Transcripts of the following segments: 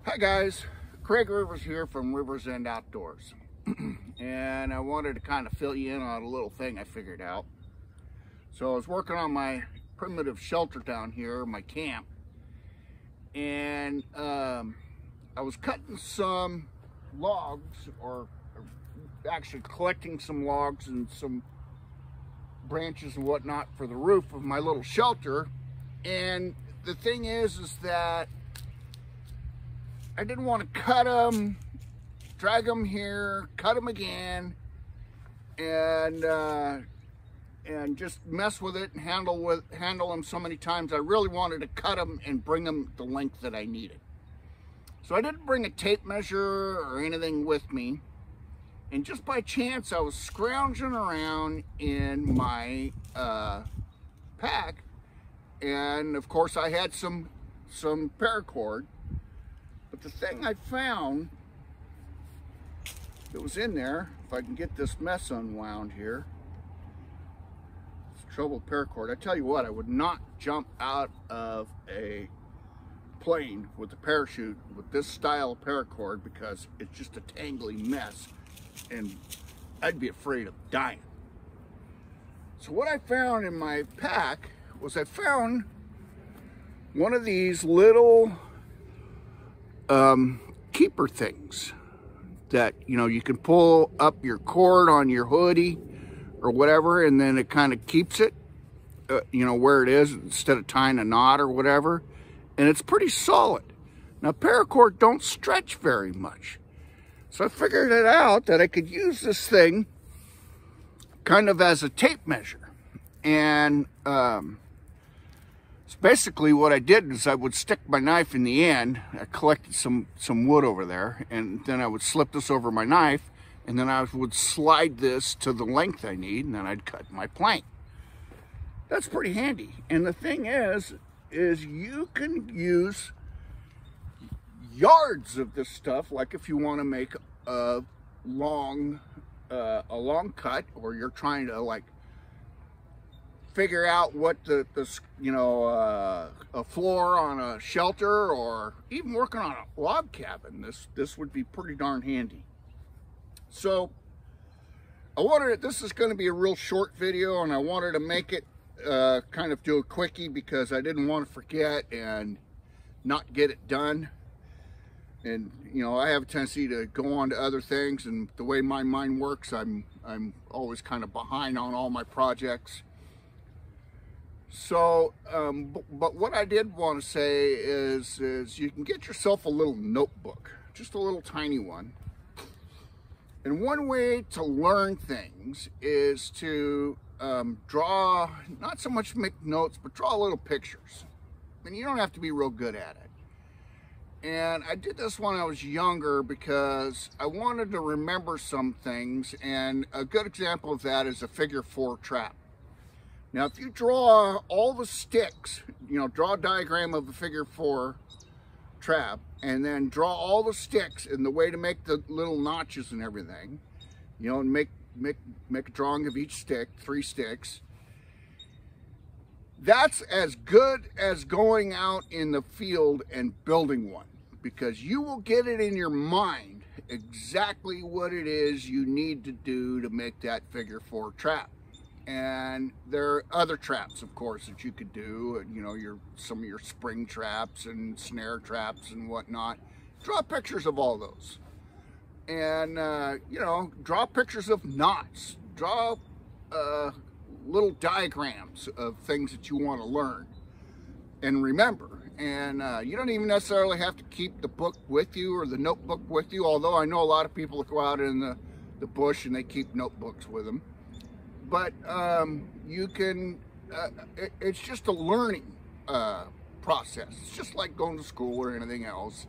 Hi guys, Craig Rivers here from Rivers End Outdoors. And I wanted to kind of fill you in on a little thing I figured out. So I was working on my primitive shelter down here, my camp, and I was cutting some logs, or actually collecting some logs and some branches and whatnot for the roof of my little shelter. And the thing is that I didn't want to cut them, drag them here, cut them again, and just mess with it and handle them so many times. I really wanted to cut them and bring them the length that I needed. So I didn't bring a tape measure or anything with me, and just by chance I was scrounging around in my pack, and of course I had some paracord. But the thing I found that was in there, if I can get this mess unwound here, it's trouble with paracord. I tell you what, I would not jump out of a plane with a parachute with this style of paracord, because it's just a tangly mess and I'd be afraid of dying. So what I found in my pack was I found one of these little keeper things that, you know, you can pull up your cord on your hoodie or whatever, and then it kind of keeps it you know, where it is, instead of tying a knot or whatever. And it's pretty solid. Now paracord don't stretch very much, so I figured it out that I could use this thing kind of as a tape measure. And so basically what I did is I would stick my knife in the end. I collected some wood over there, and then I would slip this over my knife, and then I would slide this to the length I need, and then I'd cut my plank. That's pretty handy. And the thing is you can use yards of this stuff, like if you want to make a long cut, or you're trying to like figure out what the you know, a floor on a shelter, or even working on a log cabin. This would be pretty darn handy. So I wanted, this is going to be a real short video, and I wanted to make it kind of do a quickie, because I didn't want to forget and not get it done. And you know, I have a tendency to go on to other things, and the way my mind works, I'm always kind of behind on all my projects. So, but what I did want to say is you can get yourself a little notebook, just a little tiny one. And one way to learn things is to draw, not so much make notes, but draw little pictures. And you don't have to be real good at it. And I did this when I was younger because I wanted to remember some things, and a good example of that is a figure 4 trap. Now, if you draw all the sticks, you know, draw a diagram of a figure 4 trap, and then draw all the sticks and the way to make the little notches and everything, you know, and make a drawing of each stick, 3 sticks. That's as good as going out in the field and building one, because you will get it in your mind exactly what it is you need to do to make that figure 4 trap. And there are other traps, of course, that you could do, you know, some of your spring traps and snare traps and whatnot. Draw pictures of all those. And, you know, draw pictures of knots. Draw little diagrams of things that you want to learn and remember. And you don't even necessarily have to keep the book with you or the notebook with you, although I know a lot of people that go out in the bush and they keep notebooks with them. But you can, it's just a learning process. It's just like going to school or anything else.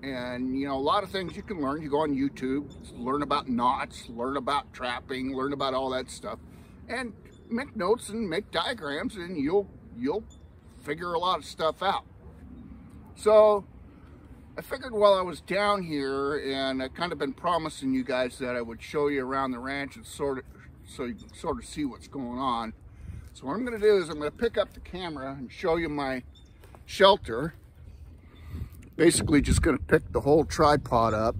And, you know, a lot of things you can learn. You go on YouTube, learn about knots, learn about trapping, learn about all that stuff, and make notes and make diagrams, and you'll figure a lot of stuff out. So I figured while I was down here, and I've kind of been promising you guys that I would show you around the ranch and so you can sort of see what's going on. So what I'm going to do is I'm going to pick up the camera and show you my shelter, basically just going to pick the whole tripod up.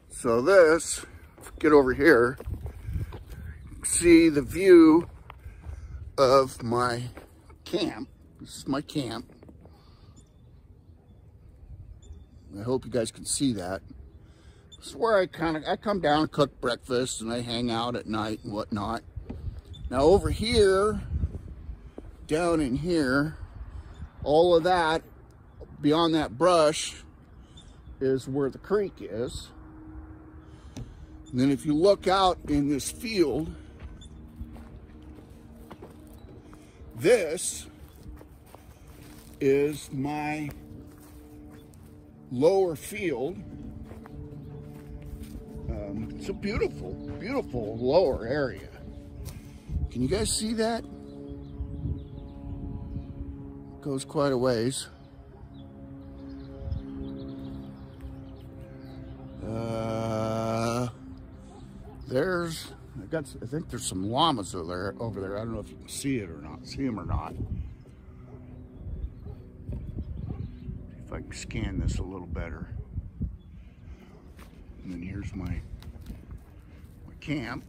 So this, get over here, see the view of my camp. This is my camp. I hope you guys can see that. This is where I come down and cook breakfast, and I hang out at night and whatnot. Now over here, down in here, all of that, beyond that brush, is where the creek is. And then if you look out in this field, this is my lower field. It's a beautiful, beautiful lower area. Can you guys see that? Goes quite a ways. I think there's some llamas over there. I don't know if you can see it or not, see them or not. See if I can scan this a little better. And then here's my camp.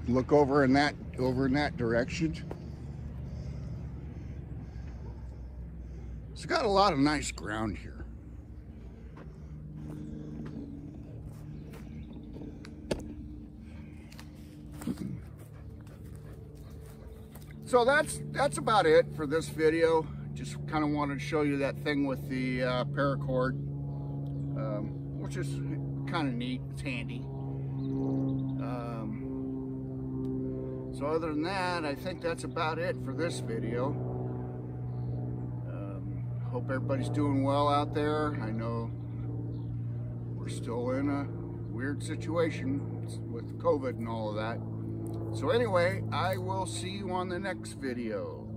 Look over in that direction. It's got a lot of nice ground here. So that's about it for this video. Just kind of wanted to show you that thing with the paracord, which is kind of neat. It's handy. So other than that, I think that's about it for this video. Hope everybody's doing well out there. I know we're still in a weird situation with COVID and all of that. So anyway, I will see you on the next video.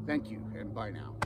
Thank you, and bye now.